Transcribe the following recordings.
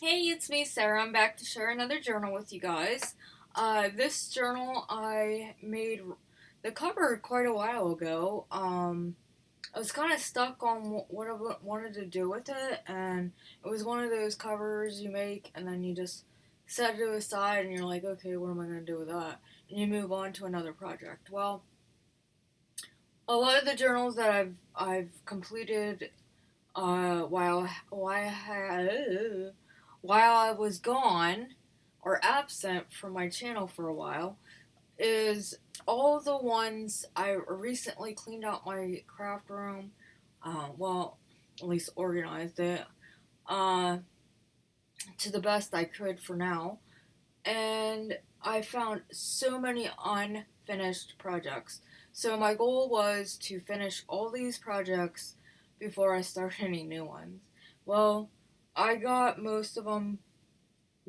Hey, it's me, Sarah. I'm back to share another journal with you guys. This journal I made the cover quite a while ago. I was kind of stuck on what I wanted to do with it, and it was one of those covers you make and then you just set it aside and you're like, okay, what am I going to do with that? And you move on to another project. Well, a lot of the journals that I've completed while I was gone or absent from my channel for a while is all the ones I recently cleaned out my craft room. Well, at least organized it uh, to the best I could for now, and I found so many unfinished projects. So my goal was to finish all these projects before I start any new ones. Well, I got most of them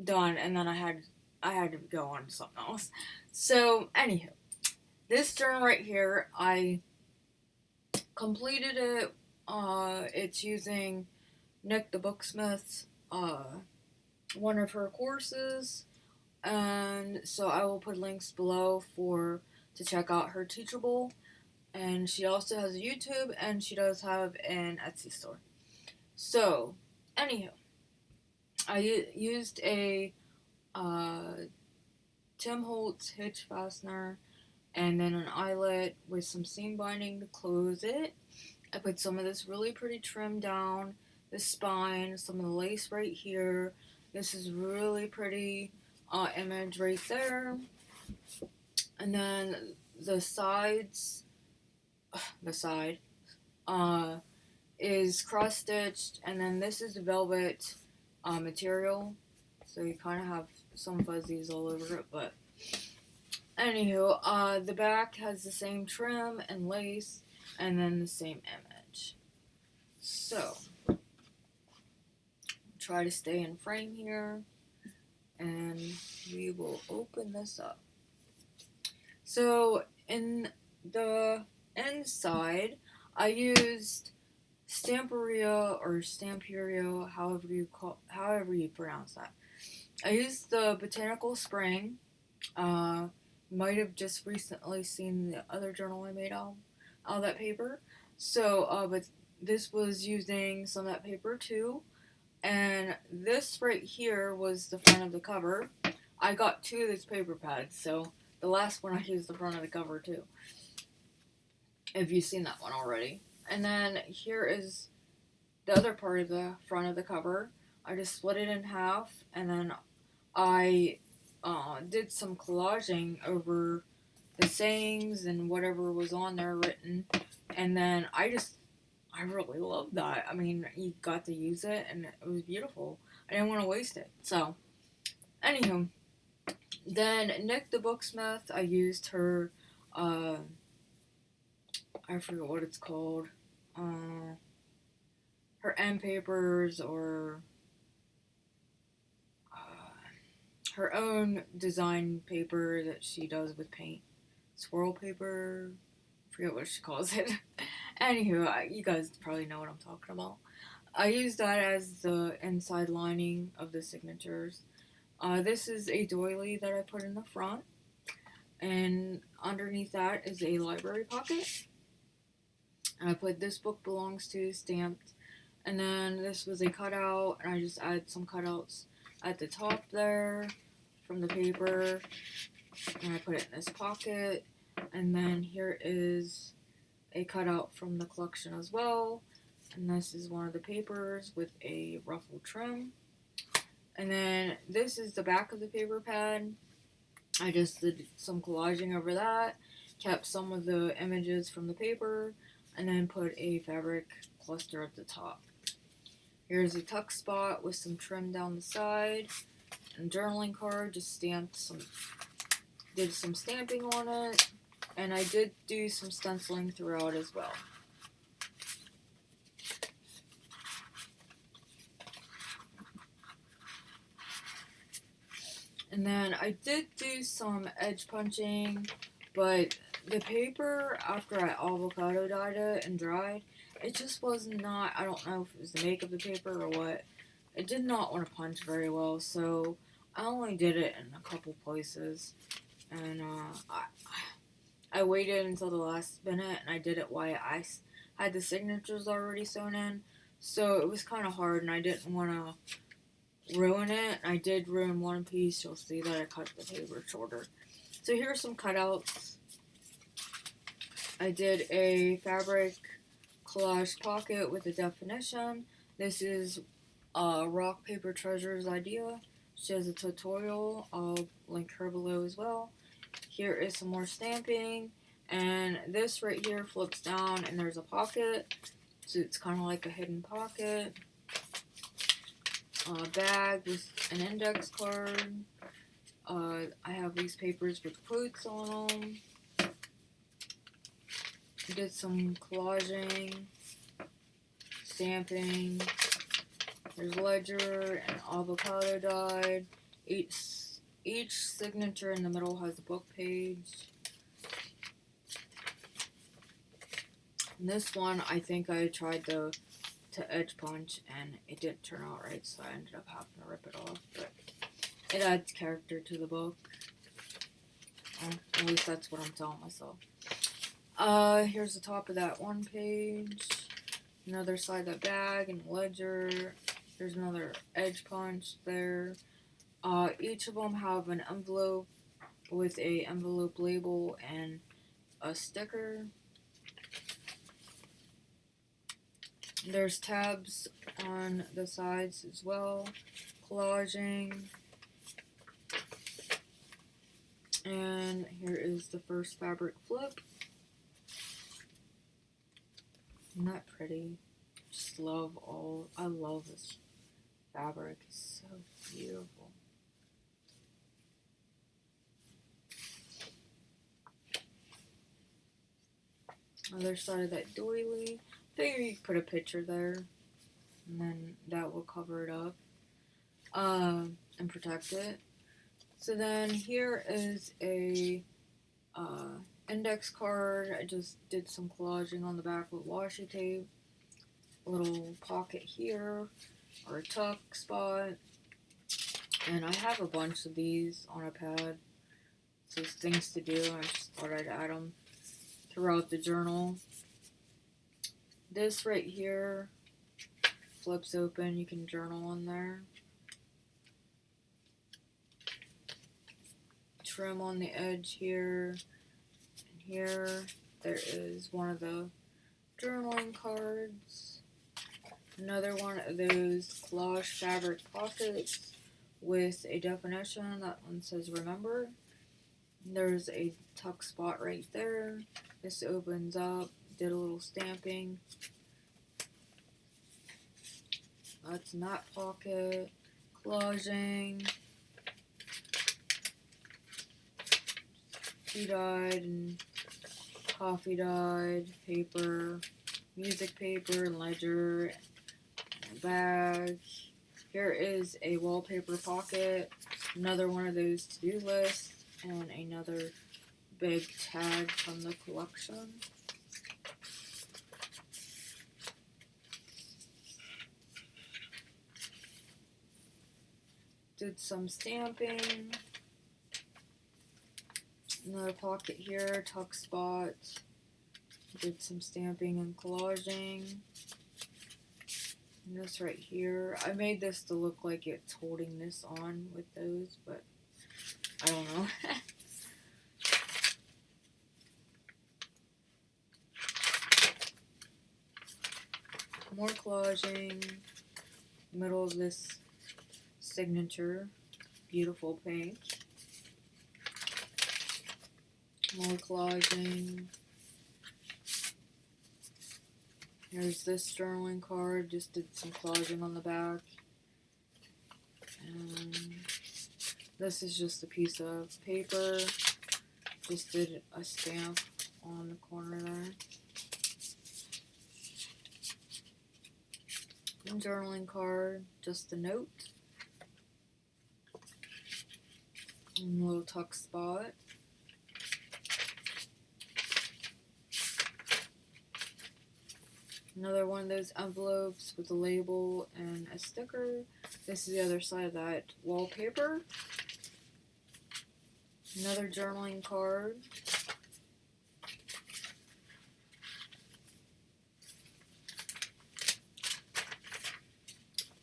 done, and then I had to go on to something else. So anywho, this journal right here, I completed it. It's using Nikthebooksmith's one of her courses, and so I will put links below for to check out her Teachable. And she also has a YouTube, and she does have an Etsy store. So, anywho, I used a Tim Holtz hitch fastener and then an eyelet with some seam binding to close it. I put some of this really pretty trim down the spine, some of the lace right here. This is really pretty image right there. And then the sides, the side, is cross stitched, and then this is velvet material, so you kind of have some fuzzies all over it, but anywho, the back has the same trim and lace, and then the same image. So, try to stay in frame here, and we will open this up. So, in the inside, I used Stamperia or Stamperio, however you pronounce that. I used the Botanical Spring. Might have just recently seen the other journal I made out of that paper. So, but this was using some of that paper too. And this right here was the front of the cover. I got two of these paper pads, so the last one I used the front of the cover too. If you've seen that one already. And then here is the other part of the front of the cover. I just split it in half, and then I did some collaging over the sayings and whatever was on there written, and then I really loved that. I mean, you got to use it, and it was beautiful. I didn't want to waste it. So, anywho, then Nikthebooksmith, I used her, I forget what it's called, her end papers or her own design paper that she does with paint. Swirl paper. I forget what she calls it. Anywho, you guys probably know what I'm talking about. I use that as the inside lining of the signatures. This is a doily that I put in the front. And underneath that is a library pocket. And I put "This book belongs to" stamped. And then this was a cutout, and I just added some cutouts at the top there from the paper, and I put it in this pocket. And then here is a cutout from the collection as well, and this is one of the papers with a ruffled trim. And then this is the back of the paper pad. I just did some collaging over that, kept some of the images from the paper, and then put a fabric cluster at the top. Here's a tuck spot with some trim down the side, and a journaling card, just did some stamping on it, and I did do some stenciling throughout as well. And then I did do some edge punching, but the paper, after I avocado dyed it and dried, it just was not, I don't know if it was the make of the paper or what, it did not want to punch very well, so I only did it in a couple places, and I waited until the last minute, and I did it while I had the signatures already sewn in, so it was kind of hard, and I didn't want to ruin it. I did ruin one piece. You'll see that I cut the paper shorter. So here are some cutouts. I did a fabric collage pocket with a definition. This is Rock Paper Treasure's idea. She has a tutorial. I'll link her below as well. Here is some more stamping, and this right here flips down and there's a pocket, so it's kind of like a hidden pocket. A bag with an index card. I have these papers with quotes on them. Did some collaging, stamping. There's ledger and avocado dyed. Each signature in the middle has a book page. And this one, I think I tried to edge punch and it didn't turn out right, so I ended up having to rip it off. But it adds character to the book. At least that's what I'm telling myself. Here's the top of that one page. Another side of that bag and ledger. There's another edge punch there. Each of them have an envelope with a envelope label and a sticker. There's tabs on the sides as well. Collaging. And here is the first fabric flip. Isn't that pretty? Just I love this fabric. It's so beautiful. Other side of that doily. Figure you could put a picture there, and then that will cover it up and protect it. So then here is a index card. I just did some collaging on the back with washi tape. A little pocket here, or a tuck spot. And I have a bunch of these on a pad. So it's things to do. I just thought I'd add them throughout the journal. This right here flips open. You can journal on there. Trim on the edge here. And here there is one of the journaling cards. Another one of those collage fabric pockets with a definition. That one says remember. There's a tuck spot right there. This opens up. Did a little stamping. That's in that pocket. Collaging. Tea dyed and coffee dyed paper. Music paper and ledger. And a bag. Here is a wallpaper pocket. Another one of those to-do lists. And another big tag from the collection. Did some stamping. Another pocket here, tuck spot. Did some stamping and collaging. And this right here. I made this to look like it's holding this on with those, but I don't know. More collaging. Middle of this signature. Beautiful pink. More collaging. Here's this journaling card. Just did some collaging on the back. And this is just a piece of paper. Just did a stamp on the corner there. And journaling card, just a note. And a little tuck spot. Another one of those envelopes with a label and a sticker. This is the other side of that wallpaper. Another journaling card.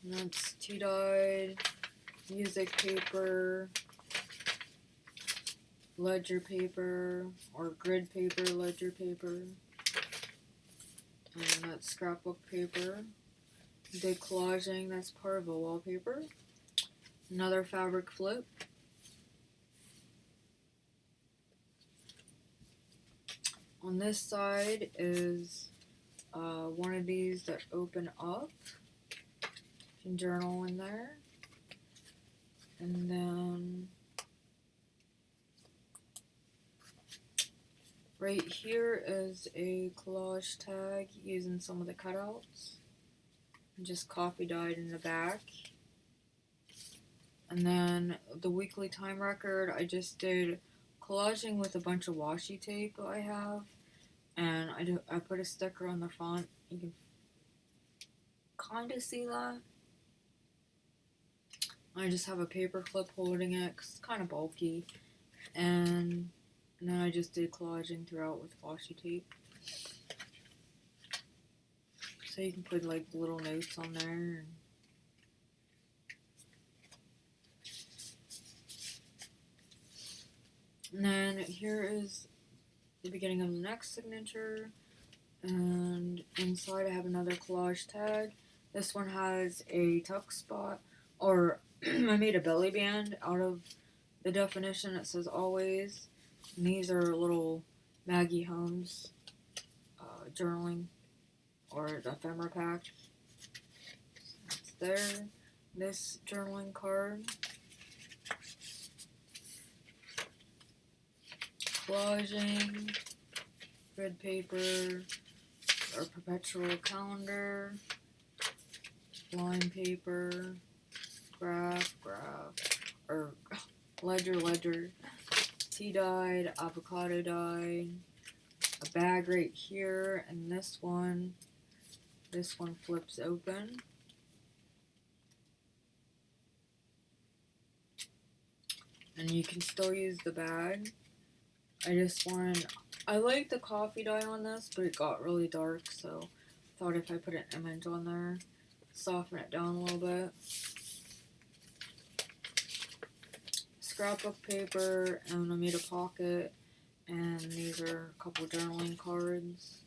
And that's tea-dyed, music paper, ledger paper, or grid paper, ledger paper. And that's scrapbook paper. Did collaging, that's part of a wallpaper. Another fabric flip. On this side is one of these that open up. You can journal in there. And then right here is a collage tag using some of the cutouts. Just coffee dyed in the back. And then the weekly time record, I just did collaging with a bunch of washi tape I have. And I put a sticker on the front. You can kind of see that. I just have a paper clip holding it because it's kind of bulky. And then I just did collaging throughout with washi tape. So you can put like little notes on there. And then here is the beginning of the next signature. And inside I have another collage tag. This one has a tuck spot. Or I made a belly band out of the definition. It says always. And these are little Maggie Holmes journaling or the ephemera pack. That's there. This journaling card. Collaging. Grid paper. Or perpetual calendar. Line paper. Graph, or ledger, tea-dyed, avocado dyed, a bag right here, and this one flips open. And you can still use the bag. I like the coffee dye on this, but it got really dark, so I thought if I put an image on there, soften it down a little bit. Scrapbook paper, and I made a pocket, and these are a couple journaling cards.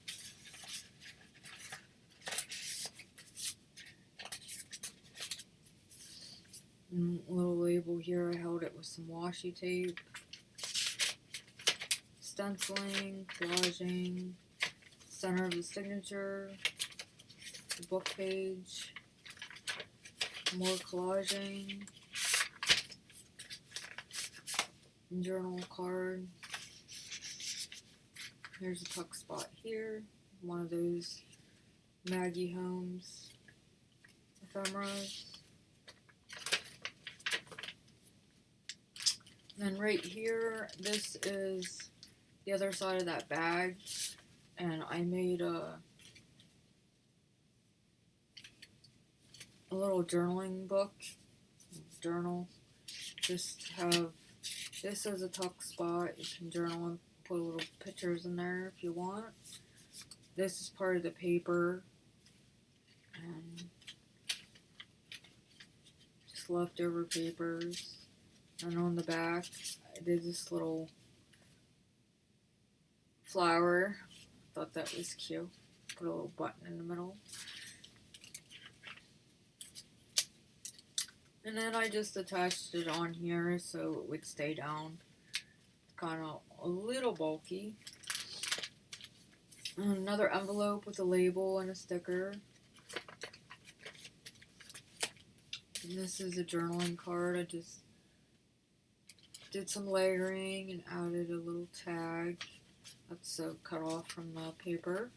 And a little label here, I held it with some washi tape. Stenciling, collaging, center of the signature, the book page, more collaging. Journal card. Here's a tuck spot here. One of those Maggie Holmes ephemeras. Then right here, this is the other side of that bag, and I made a little journaling book. Journal. Just have this as a tuck spot. You can journal and put little pictures in there if you want. This is part of the paper. And just leftover papers. And on the back, I did this little flower. Thought that was cute. Put a little button in the middle. And then I just attached it on here so it would stay down. It's kind of a little bulky. And another envelope with a label and a sticker. And this is a journaling card. I just did some layering and added a little tag. That's cut off from the paper.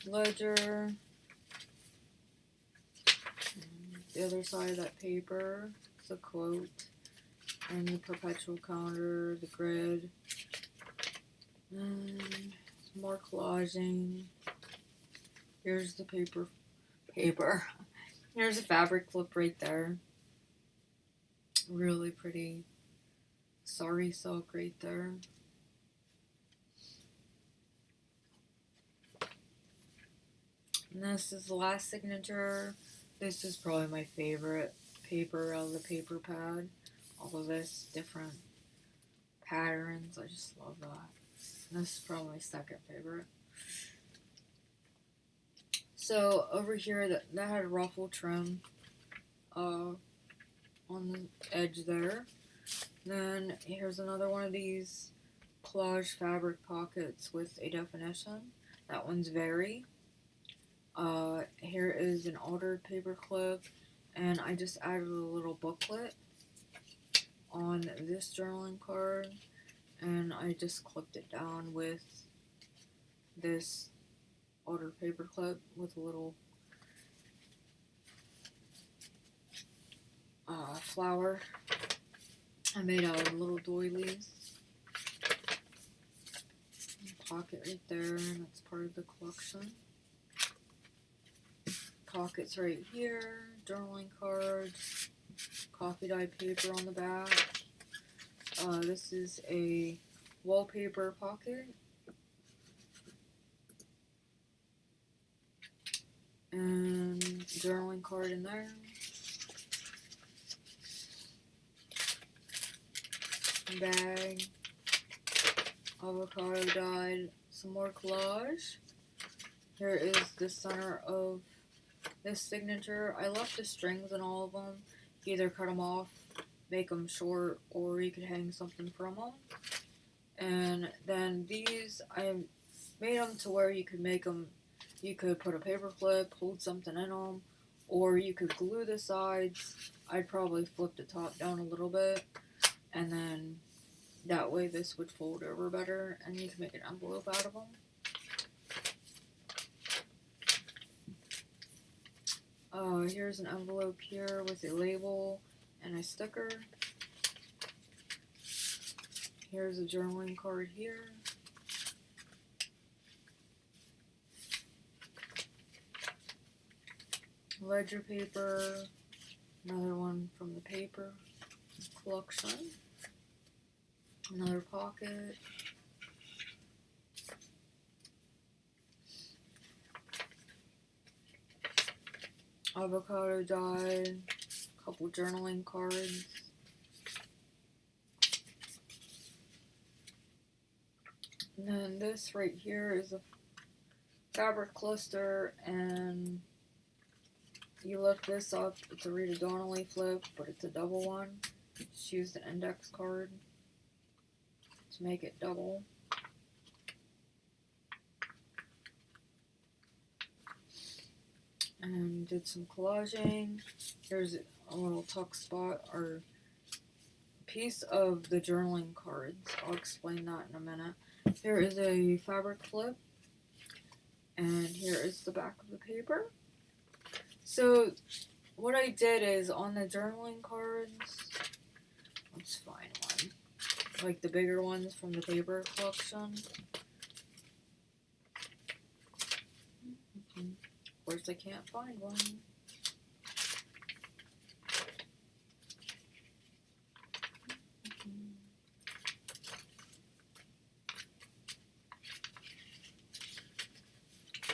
Ledger. the other side of that paper. It's a quote. And the perpetual calendar, the grid. And some more collaging. Here's the paper. Here's a fabric flip right there. Really pretty. Sari silk right there. And this is the last signature. This is probably my favorite paper out of the paper pad. All of this different patterns. I just love that. And this is probably my second favorite. So over here, that had ruffle trim on the edge there. Then here's another one of these collage fabric pockets with a definition. That one's very. Here is an altered paper clip, and I just added a little booklet on this journaling card, and I just clipped it down with this altered paper clip with a little flower I made out of little doilies. Pocket right there, and that's part of the collection. Pockets right here, journaling cards, coffee dyed paper on the back. This is a wallpaper pocket. And journaling card in there. Bag. Avocado dyed. Some more collage. Here is the center of this signature. I left the strings in all of them. You either cut them off, make them short, or you could hang something from them. And then these, I made them to where you could make them, you could put a paper clip, hold something in them, or you could glue the sides. I'd probably flip the top down a little bit, and then that way this would fold over better, and you can make an envelope out of them. Here's an envelope here with a label and a sticker. Here's a journaling card here. Ledger paper. Another one from the paper collection. Another pocket. Avocado dyed. Couple journaling cards. And then this right here is a fabric cluster, and you lift this up. It's a Rita Donnelly flip, but it's a double one. Just used an index card to make it double. And did some collaging. Here's a little tuck spot or piece of the journaling cards. I'll explain that in a minute. Here is a fabric flip, and here is the back of the paper. So what I did is on the journaling cards, let's find one, like the bigger ones from the paper collection. Of course I can't find one.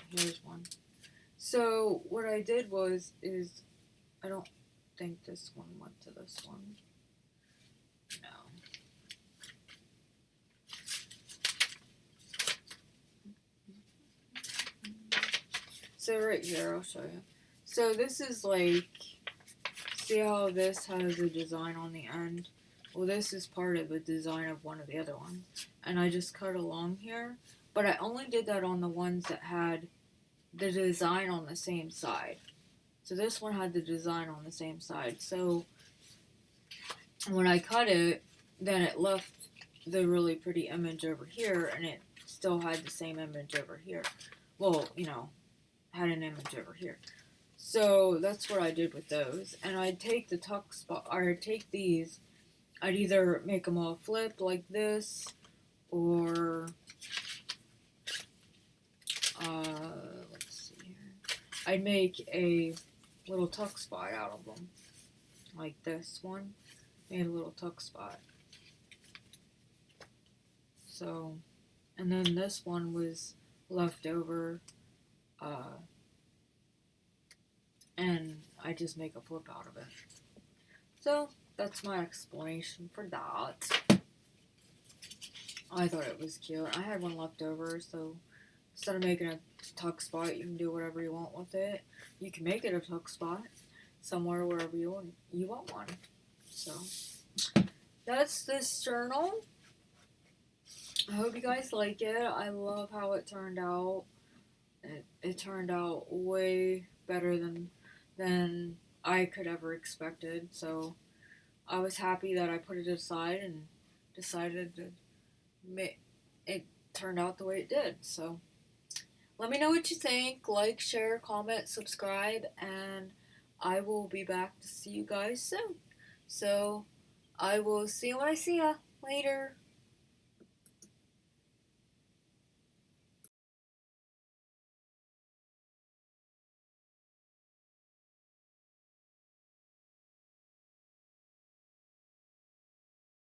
Here's one. So what I did is I don't think this one went to this one. No. So right here, I'll show you. So this is like, see how this has a design on the end? Well, this is part of the design of one of the other ones. And I just cut along here. But I only did that on the ones that had the design on the same side. So this one had the design on the same side. So when I cut it, then it left the really pretty image over here, and it still had the same image over here. Well, you know, had an image over here. So that's what I did with those. And I'd take the tuck spot, or I'd take these, I'd either make them all flip like this, or, let's see here. I'd make a little tuck spot out of them. Like this one. Made a little tuck spot. So, and then this one was left over, and I just make a flip out of it. So, that's my explanation for that. I thought it was cute. I had one left over, so instead of making a tuck spot, you can do whatever you want with it. You can make it a tuck spot somewhere wherever you want one. So, that's this journal. I hope you guys like it. I love how it turned out. It turned out way better than I could ever expected. So I was happy that I put it aside and decided to make it turned out the way it did. So let me know what you think. Like, share, comment, subscribe, and I will be back to see you guys soon. So I will see you when I see ya. Later.